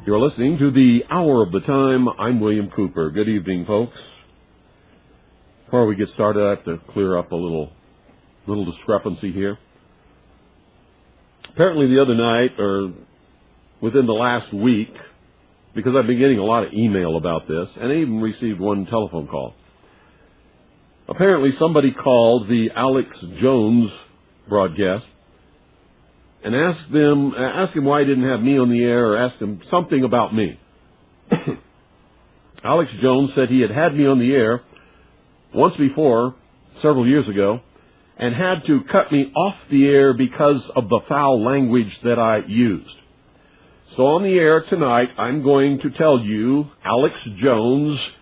You're listening to the Hour of the Time. I'm William Cooper. Good evening, folks. Before we get started, I have to clear up a little discrepancy here. Apparently the other night, or within the last week, because I've been getting a lot of email about this, and I even received one telephone call. Apparently somebody called the Alex Jones broadcast and asked him why he didn't have me on the air, or asked him something about me. Alex Jones said he had me on the air once before, several years ago, and had to cut me off the air because of the foul language that I used. So on the air tonight, I'm going to tell you, Alex Jones,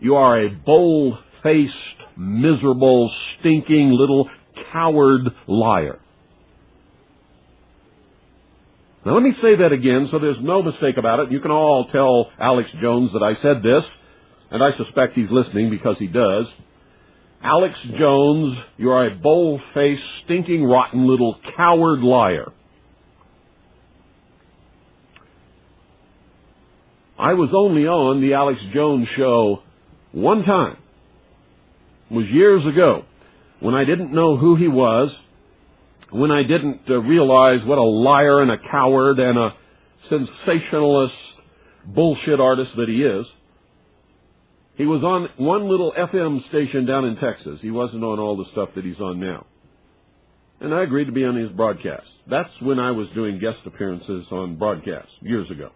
you are a bold-faced, miserable, stinking little coward liar. Now let me say that again so there's no mistake about it. You can all tell Alex Jones that I said this, and I suspect he's listening because he does. Alex Jones, you are a bold-faced, stinking, rotten little coward liar. I was only on the Alex Jones show one time. It was years ago, when I didn't know who he was, when I didn't realize what a liar and a coward and a sensationalist bullshit artist that he is. He was on one little FM station down in Texas. He wasn't on all the stuff that he's on now. And I agreed to be on his broadcast. That's when I was doing guest appearances on broadcasts, years ago.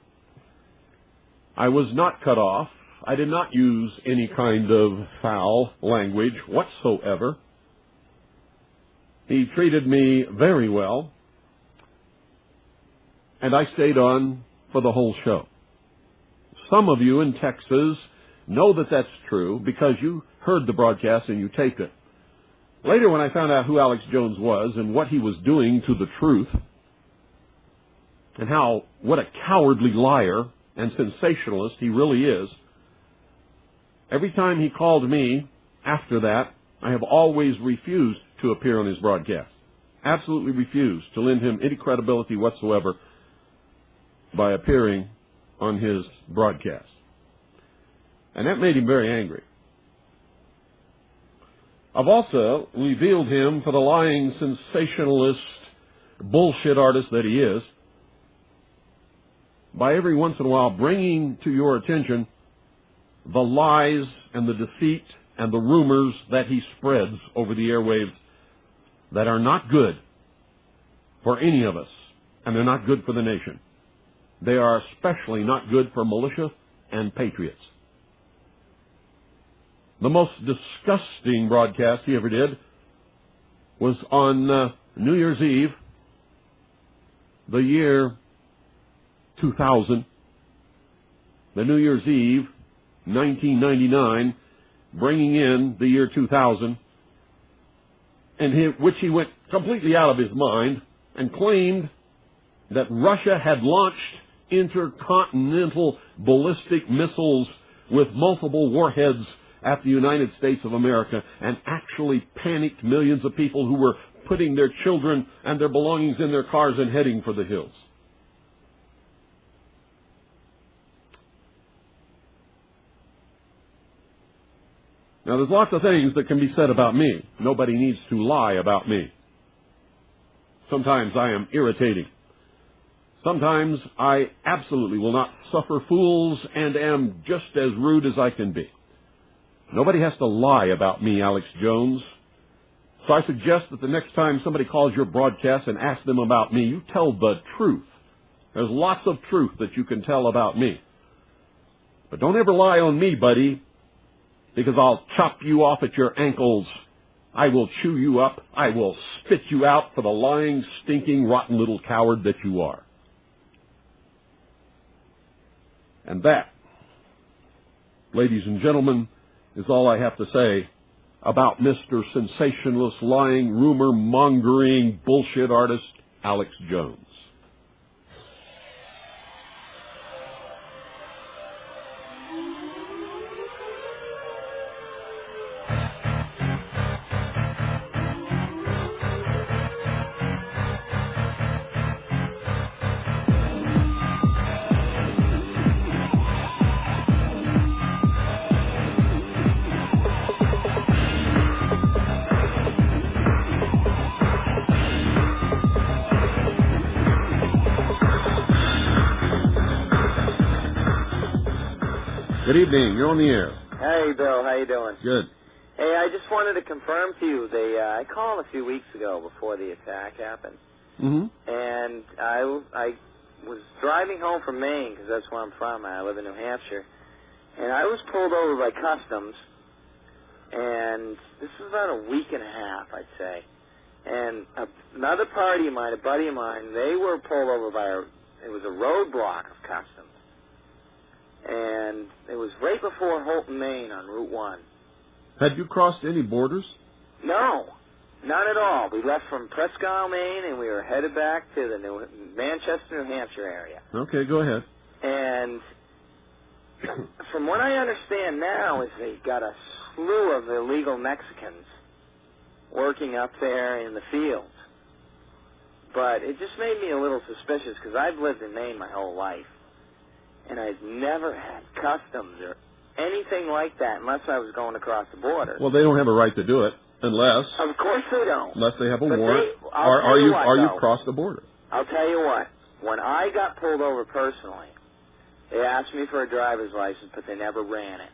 I was not cut off. I did not use any kind of foul language whatsoever. He treated me very well, and I stayed on for the whole show. Some of you in Texas know that that's true because you heard the broadcast and you taped it. Later, when I found out who Alex Jones was and what he was doing to the truth, and what a cowardly liar and sensationalist he really is, every time he called me after that, I have always refused to appear on his broadcast. Absolutely refused to lend him any credibility whatsoever by appearing on his broadcast. And that made him very angry. I've also revealed him for the lying sensationalist bullshit artist that he is by every once in a while bringing to your attention the lies and the deceit and the rumors that he spreads over the airwaves that are not good for any of us, and they're not good for the nation. They are especially not good for militia and patriots. The most disgusting broadcast he ever did was on New Year's Eve, the year 2000, the New Year's Eve, 1999, bringing in the year 2000, which he went completely out of his mind and claimed that Russia had launched intercontinental ballistic missiles with multiple warheads at the United States of America, and actually panicked millions of people who were putting their children and their belongings in their cars and heading for the hills. Now, there's lots of things that can be said about me. Nobody needs to lie about me. Sometimes I am irritating. Sometimes I absolutely will not suffer fools and am just as rude as I can be. Nobody has to lie about me, Alex Jones. So I suggest that the next time somebody calls your broadcast and asks them about me, you tell the truth. There's lots of truth that you can tell about me. But don't ever lie on me, buddy, because I'll chop you off at your ankles. I will chew you up. I will spit you out for the lying, stinking, rotten little coward that you are. And that, ladies and gentlemen, is all I have to say about Mr. Sensationalist, lying, rumor-mongering, bullshit artist, Alex Jones. Good evening. You're on the air. Hey, Bill. How you doing? Good. Hey, I just wanted to confirm to you. I called a few weeks ago before the attack happened. Mm-hmm. And I was driving home from Maine, because that's where I'm from. I live in New Hampshire. And I was pulled over by Customs. And this was about a week and a half, I'd say. And another party of mine, a buddy of mine, they were pulled over by it was a roadblock of Customs. And it was right before Holton, Maine on Route 1. Had you crossed any borders? No, not at all. We left from Presque Isle, Maine, and we were headed back to the Manchester, New Hampshire area. Okay, go ahead. And from what I understand now is they got a slew of illegal Mexicans working up there in the fields. But it just made me a little suspicious because I've lived in Maine my whole life. And I've never had customs or anything like that unless I was going across the border. Well, they don't have a right to do it unless... Of course they don't. Unless they have a But warrant. are you crossed the border? I'll tell you what. When I got pulled over personally, they asked me for a driver's license, but they never ran it.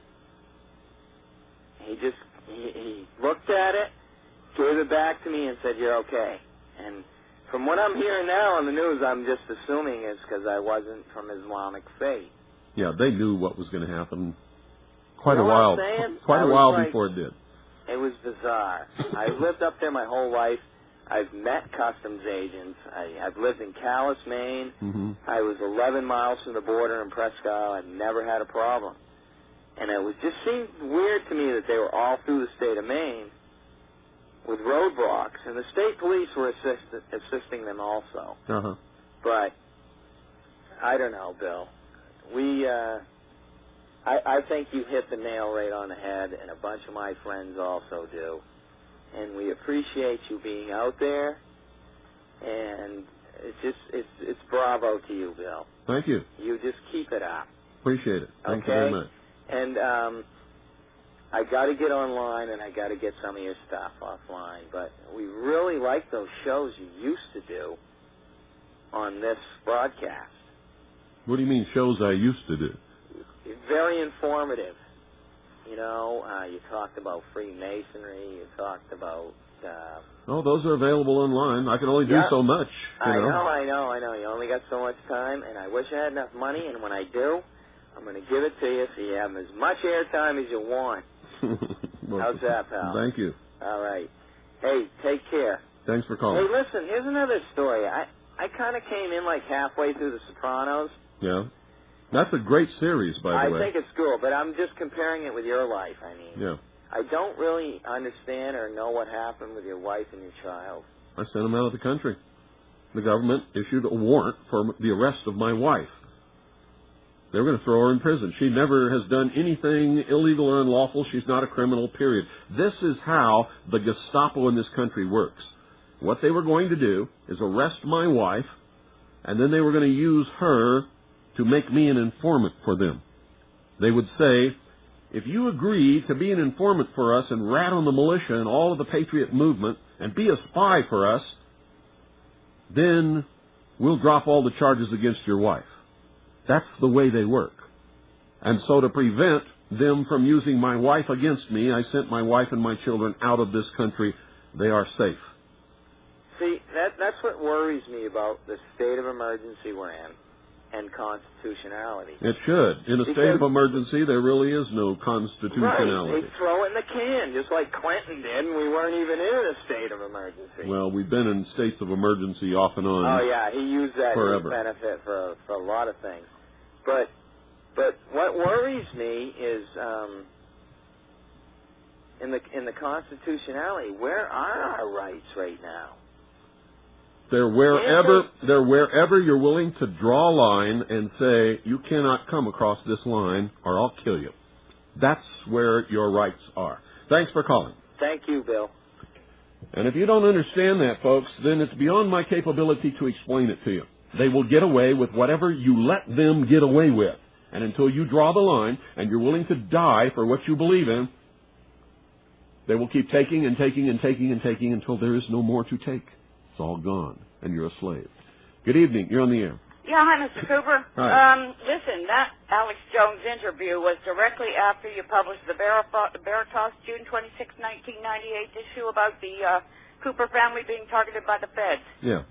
He looked at it, gave it back to me, and said, "You're okay." And from what I'm hearing now on the news, I'm just assuming it's because I wasn't from Islamic faith. Yeah, they knew what was going to happen quite You know a while. what I'm saying? Quite a while before it did. It was bizarre. I've lived up there my whole life. I've met customs agents. I've lived in Calais, Maine. Mm-hmm. I was 11 miles from the border in Presque Isle. I've never had a problem. And it just seemed weird to me that they were all through the state of Maine with roadblocks, and the state police were assisting them also. Uh-huh. But I don't know, Bill. I think you hit the nail right on the head, and a bunch of my friends also do. And we appreciate you being out there, and it's bravo to you, Bill. Thank you. You just keep it up. Appreciate it. Thank you Okay? very much. And I got to get online, and I got to get some of your stuff offline. But we really like those shows you used to do on this broadcast. What do you mean shows I used to do? Very informative. You know, you talked about Freemasonry. You talked about... Oh, those are available online. I can only do so much. I know. You only got so much time, and I wish I had enough money, and when I do, I'm going to give it to you so you have as much airtime as you want. Well, how's that, pal? Thank you. All right. Hey, take care. Thanks for calling. Hey, listen, here's another story. I kind of came in like halfway through The Sopranos. Yeah. That's a great series, by the way. I think it's cool, but I'm just comparing it with your life, I mean. Yeah. I don't really understand or know what happened with your wife and your child. I sent them out of the country. The government issued a warrant for the arrest of my wife. They were going to throw her in prison. She never has done anything illegal or unlawful. She's not a criminal, period. This is how the Gestapo in this country works. What they were going to do is arrest my wife, and then they were going to use her to make me an informant for them. They would say, if you agree to be an informant for us and rat on the militia and all of the patriot movement and be a spy for us, then we'll drop all the charges against your wife. That's the way they work. And so to prevent them from using my wife against me, I sent my wife and my children out of this country. They are safe. See, that's what worries me about the state of emergency we're in and constitutionality. It should. In a state of emergency, there really is no constitutionality. Right. They throw it in the can, just like Clinton did, and we weren't even in a state of emergency. Well, we've been in states of emergency off and on. Oh, yeah, he used that forever. to his benefit for a lot of things. But what worries me is in the constitutionality, where are our rights right now? They're wherever you're willing to draw a line and say, you cannot come across this line or I'll kill you. That's where your rights are. Thanks for calling. Thank you, Bill. And if you don't understand that, folks, then it's beyond my capability to explain it to you. They will get away with whatever you let them get away with. And until you draw the line and you're willing to die for what you believe in, they will keep taking and taking and taking and taking until there is no more to take. It's all gone, and you're a slave. Good evening. You're on the air. Yeah, hi, Mr. Cooper. Hi. Listen, that Alex Jones' interview was directly after you published the Veritas June 26, 1998 issue about the Cooper family being targeted by the feds. Yeah.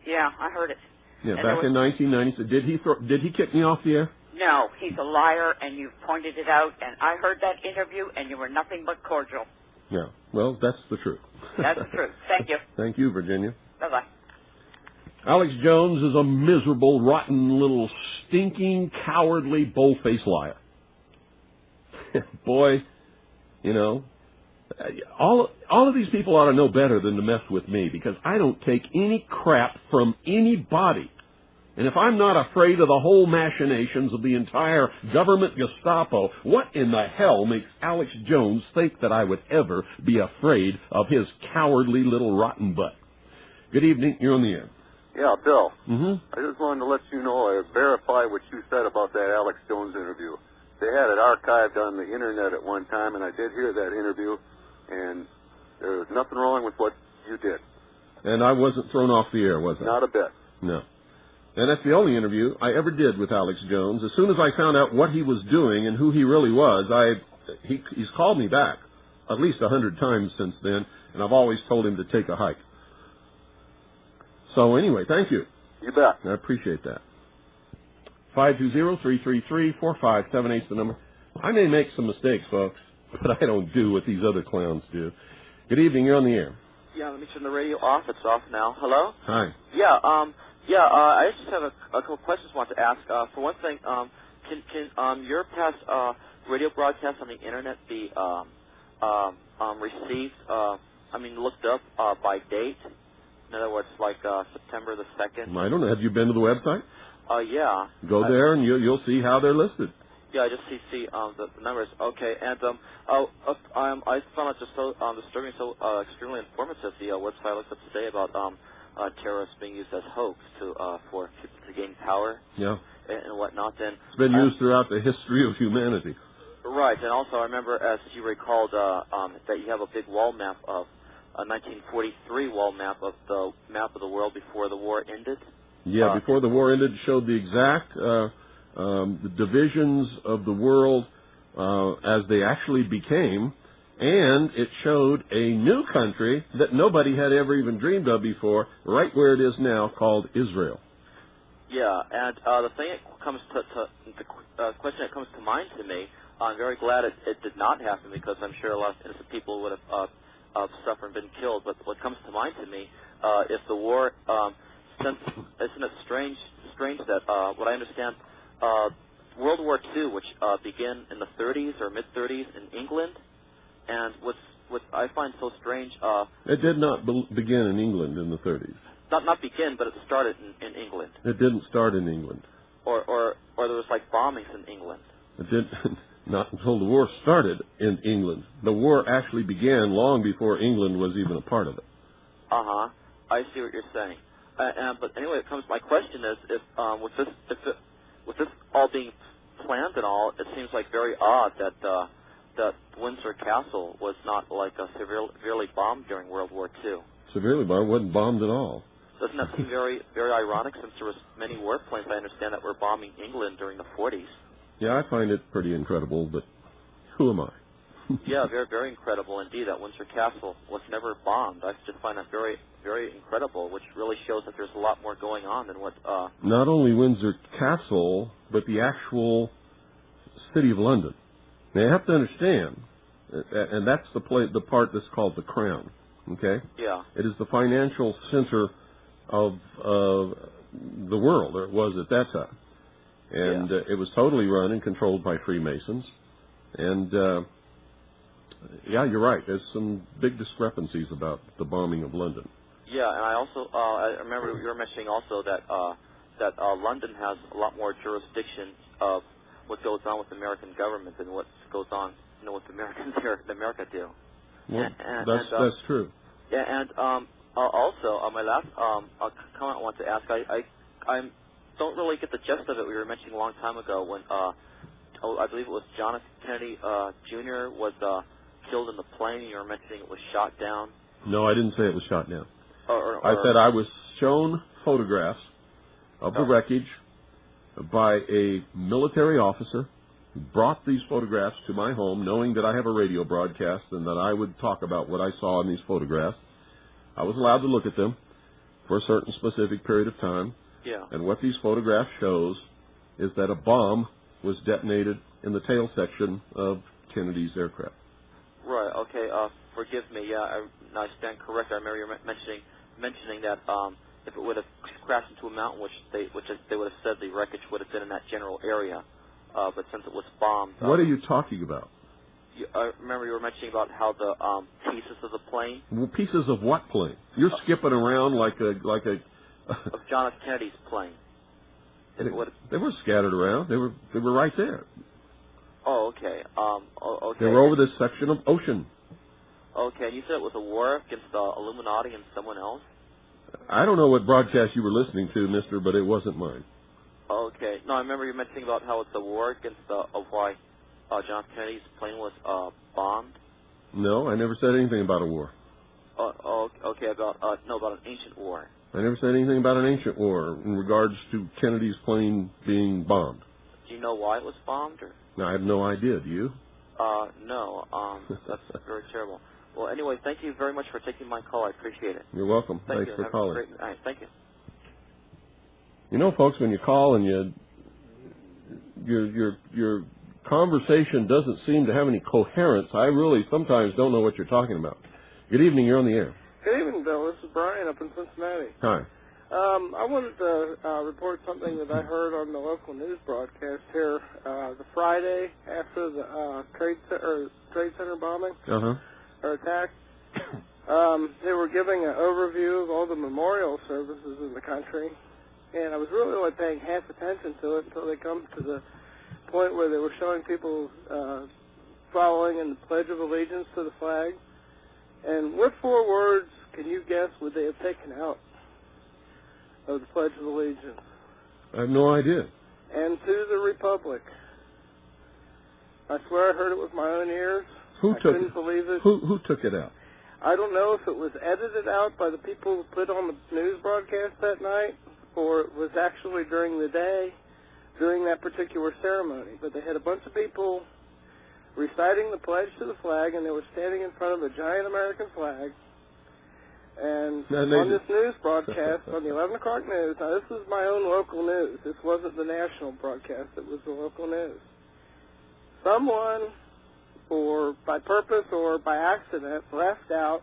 Yeah, I heard it. Yeah, And back in 1990. Did he kick me off the air? No, he's a liar, and you've pointed it out, and I heard that interview, and you were nothing but cordial. Yeah. Well, that's the truth. That's the truth. Thank you. Thank you, Virginia. Bye-bye. Alex Jones is a miserable, rotten, little, stinking, cowardly, bold-faced liar. Boy, you know, all of these people ought to know better than to mess with me, because I don't take any crap from anybody. And if I'm not afraid of the whole machinations of the entire government Gestapo, what in the hell makes Alex Jones think that I would ever be afraid of his cowardly little rotten butt? Good evening. You're on the air. Yeah, Bill. Mm-hmm. I just wanted to let you know I verify what you said about that Alex Jones interview. They had it archived on the internet at one time, and I did hear that interview, and there was nothing wrong with what you did. And I wasn't thrown off the air, was I? Not a bit. No. And that's the only interview I ever did with Alex Jones. As soon as I found out what he was doing and who he really was, he's called me back at least 100 times since then, and I've always told him to take a hike. So anyway, thank you. You bet. I appreciate that. 520-333-4578 is the number. I may make some mistakes, folks, but I don't do what these other clowns do. Good evening. You're on the air. Yeah, let me turn the radio off. It's off now. Hello? Hi. Yeah, I just have a couple questions I want to ask. For one thing, can your past radio broadcasts on the internet be received, looked up by date? In other words, like September the 2nd? I don't know. Have you been to the website? Yeah. Go there and you'll see how they're listed. Yeah, I just see the numbers. Okay, and I found it just so disturbing, so extremely informative. The website I looked up today about terrorists being used as hoax for people to gain power. Yeah. And whatnot. Then it's been used throughout the history of humanity. Right, and also I remember, as you recalled, that you have a big wall map of a 1943 wall map of the world before the war ended. Yeah, before the war ended, showed the exact the divisions of the world as they actually became, and it showed a new country that nobody had ever even dreamed of before, right where it is now, called Israel. Yeah, and the thing that comes to the question that comes to mind to me, I'm very glad it did not happen, because I'm sure a lot of innocent people would have suffered and been killed. But what comes to mind to me, if the war, isn't it strange that what I understand, World War II, which began in the 30s or mid-30s in England, and what I find so strange, it did not begin in England in the 30s. Not begin, but it started in England. It didn't start in England. Or there was like bombings in England. It didn't. Not until the war started in England. The war actually began long before England was even a part of it. Uh-huh. I see what you're saying. But anyway, my question is, if with this all being planned and all, it seems like very odd that that Windsor Castle was not like severely bombed during World War II. Severely bombed? Wasn't bombed at all. Doesn't that seem very, very ironic, since there was many warplanes, I understand, that were bombing England during the 40s? Yeah, I find it pretty incredible, but who am I? Yeah, very, very incredible indeed that Windsor Castle was never bombed. I just find that very, very incredible, which really shows that there's a lot more going on than what... Not only Windsor Castle, but the actual city of London. Now, you have to understand, and that's the part that's called the Crown, okay? Yeah. It is the financial center of the world, or it was at that time. And it was totally run and controlled by Freemasons. And, yeah, you're right. There's some big discrepancies about the bombing of London. Yeah, and I also, I remember you were mentioning also that London has a lot more jurisdiction of what goes on with the American government than what goes on, with America do. Well, that's true. Yeah, and also, my last comment I want to ask, I don't really get the gist of it. We were mentioning a long time ago when I believe it was John F. Kennedy Jr. was killed in the plane. You were mentioning it was shot down. No, I didn't say it was shot down. I said I was shown photographs of the wreckage by a military officer who brought these photographs to my home, knowing that I have a radio broadcast and that I would talk about what I saw in these photographs. I was allowed to look at them for a certain specific period of time. Yeah. And what these photographs shows is that a bomb was detonated in the tail section of Kennedy's aircraft. Right. Okay. Forgive me. Yeah, I stand correct. I remember you mentioning that if it would have crashed into a mountain, which they would have said the wreckage would have been in that general area, but since it was bombed. What are you talking about? I remember you were mentioning about how the pieces of the plane. Well, pieces of what plane? You're skipping around like a of John F. Kennedy's plane. They were scattered around. They were right there. Oh, okay. Okay. They were over this section of ocean. Okay, you said it was a war against the Illuminati and someone else? I don't know what broadcast you were listening to, mister, but it wasn't mine. Okay. No, I remember you mentioning about how it's a war against why John F. Kennedy's plane was bombed. No, I never said anything about a war. Okay, about an ancient war. I never said anything about an ancient war in regards to Kennedy's plane being bombed. Do you know why it was bombed? Or? No, I have no idea. Do you? No. That's very terrible. Well, anyway, thank you very much for taking my call. I appreciate it. You're welcome. Thank Thanks you. for calling. All right, thank you. You know, folks, when you call and your conversation doesn't seem to have any coherence, I really sometimes don't know what you're talking about. Good evening. You're on the air. Good evening, Bill. This is Brian up in Cincinnati. Hi. I wanted to report something that I heard on the local news broadcast here the Friday after the Trade Center bombing or attack. They were giving an overview of all the memorial services in the country, and I was really only paying half attention to it until they come to the point where they were showing people following in the Pledge of Allegiance to the flag. And what 4 words can you guess would they have taken out of the Pledge of Allegiance? I have no idea. And to the Republic. I swear I heard it with my own ears. I couldn't believe it. Who took it out? I don't know if it was edited out by the people who put on the news broadcast that night, or it was actually during the day, during that particular ceremony. But they had a bunch of people reciting the pledge to the flag, and they were standing in front of a giant American flag. And on this news broadcast, on the 11 o'clock news, now this is my own local news. This wasn't the national broadcast. It was the local news. Someone, or by purpose or by accident, left out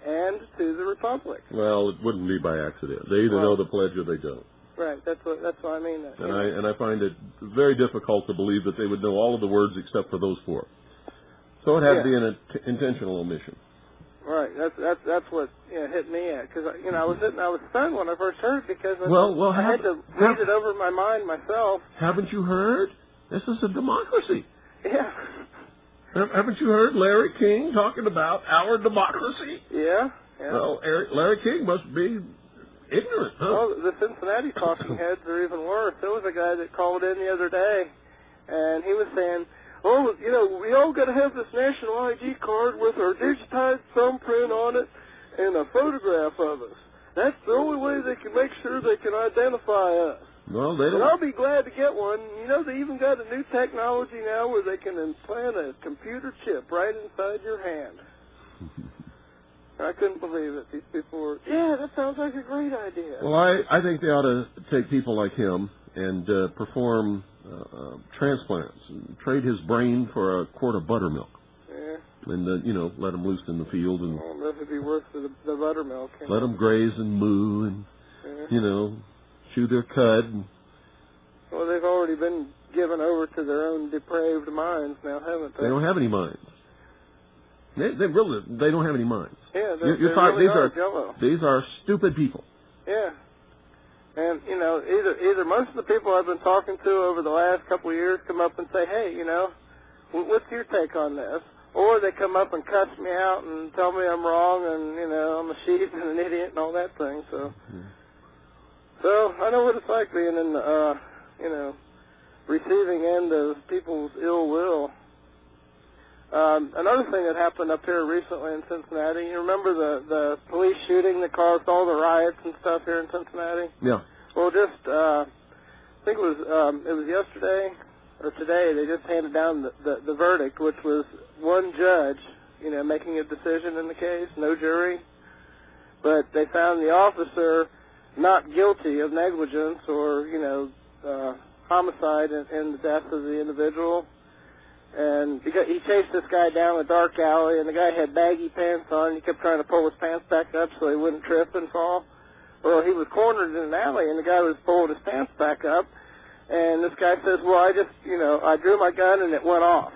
"and to the Republic." Well, it wouldn't be by accident. They either know the pledge or they don't. Right. That's what I mean. And I find it very difficult to believe that they would know all of the words except for those 4. So it had to be an intentional omission. Right. That's what hit me at, because I was stunned when I first heard it, because I had to read it over my mind myself. Haven't you heard? This is a democracy. Yeah. Haven't you heard Larry King talking about our democracy? Yeah. Well, Larry King must be ignorant, huh? Well, the Cincinnati talking heads are even worse. There was a guy that called in the other day, and he was saying, "Oh, we all got to have this national ID card with our digitized thumbprint on it and a photograph of us. That's the only way they can make sure they can identify us." Well, they don't. And I'll be glad to get one. They even got a new technology now where they can implant a computer chip right inside your hand. I couldn't believe it. These people were, that sounds like a great idea. Well, I think they ought to take people like him and perform transplants and trade his brain for a quart of buttermilk. Yeah. And, let him loose in the field and I don't know if it'd be worth the buttermilk. let them graze and moo and, chew their cud. And, well, they've already been given over to their own depraved minds now, haven't they? They don't have any minds. They don't have any minds. Yeah, these are stupid people. Yeah. And, either most of the people I've been talking to over the last couple of years come up and say, "Hey, what's your take on this?" Or they come up and cuss me out and tell me I'm wrong and, I'm a sheep and an idiot and all that thing. So, so I know what it's like being in the, receiving end of people's ill will. Another thing that happened up here recently in Cincinnati, you remember the police shooting that caused all the riots and stuff here in Cincinnati? Yeah. Well, just think it was yesterday or today, they just handed down the verdict, which was one judge, making a decision in the case, no jury. But they found the officer not guilty of negligence or, homicide in the death of the individual. And because he chased this guy down a dark alley, and the guy had baggy pants on. He kept trying to pull his pants back up so he wouldn't trip and fall. Well, he was cornered in an alley, and the guy was pulling his pants back up. And this guy says, well, I drew my gun and it went off.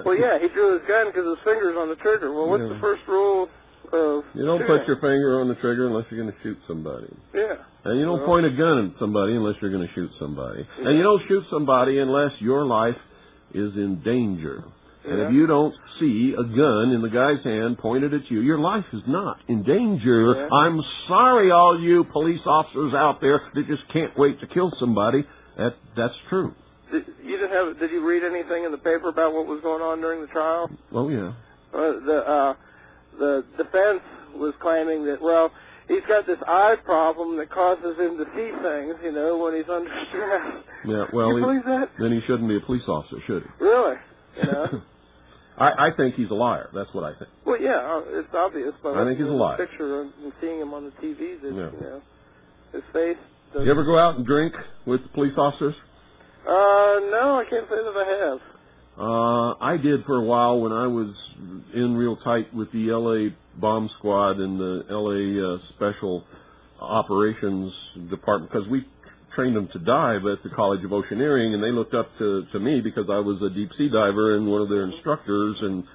Well, yeah, he drew his gun because his finger's on the trigger. Well, what's the first rule of You don't shooting? put your finger on the trigger unless you're going to shoot somebody. Yeah. And you don't point a gun at somebody unless you're going to shoot somebody. Yeah. And you don't shoot somebody unless your life is in danger. And if you don't see a gun in the guy's hand pointed at you, your life is not in danger. Yeah. I'm sorry, all you police officers out there that just can't wait to kill somebody. That's true. Did you read anything in the paper about what was going on during the trial? Oh, yeah. The defense was claiming that, well, he's got this eye problem that causes him to see things, when he's under stress. Yeah, well, you believe that? Then he shouldn't be a police officer, should he? Really? I think he's a liar. That's what I think. Well, yeah, it's obvious. But I think he's a liar. The picture and seeing him on the TV, his face. You ever go out and drink with the police officers? No, I can't say that I have. I did for a while when I was in real tight with the L.A. bomb squad and the L.A. Special Operations Department, because we trained them to dive at the College of Oceaneering, and they looked up to me because I was a deep-sea diver and one of their instructors, and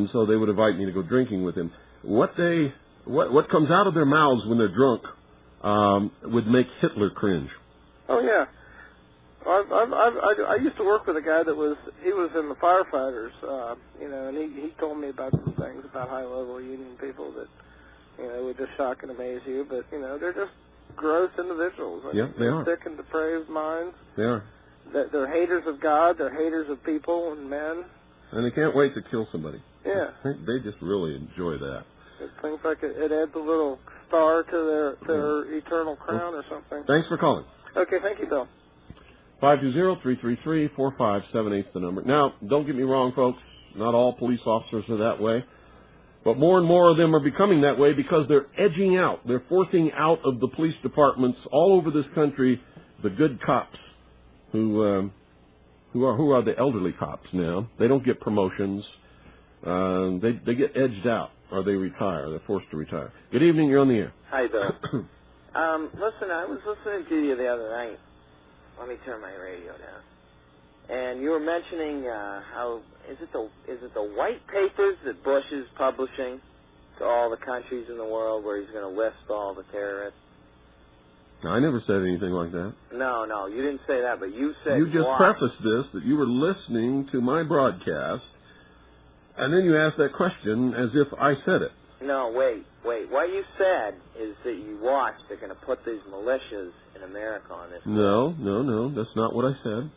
so they would invite me to go drinking with them. What comes out of their mouths when they're drunk would make Hitler cringe. Oh, yeah. I used to work with a guy that was in the firefighters, and he told me about some things about high-level union people that, would just shock and amaze you, but, they're just gross individuals. They are. Sick and depraved minds. They are. They're haters of God, they're haters of people and men. And they can't wait to kill somebody. Yeah. They just really enjoy that. It seems like it adds a little star to their eternal crown or something. Thanks for calling. Okay, thank you, Bill. 520-333-4578 is the number. Now, don't get me wrong, folks. Not all police officers are that way. But more and more of them are becoming that way because they're edging out. They're forcing out of the police departments all over this country the good cops who are the elderly cops now. They don't get promotions. They get edged out or they retire. They're forced to retire. Good evening. You're on the air. Hi, Bill. Listen, I was listening to you the other night. Let me turn my radio down. And you were mentioning how is it the white papers that Bush is publishing to all the countries in the world where he's going to list all the terrorists? I never said anything like that. No, you didn't say that, but you said you just prefaced this that you were listening to my broadcast, and then you asked that question as if I said it. No, wait. What you said is that you watched they're going to put these militias in America on this. No, that's not what I said.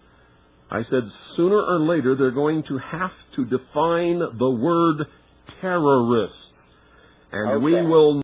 I said sooner or later they're going to have to define the word terrorist, and we will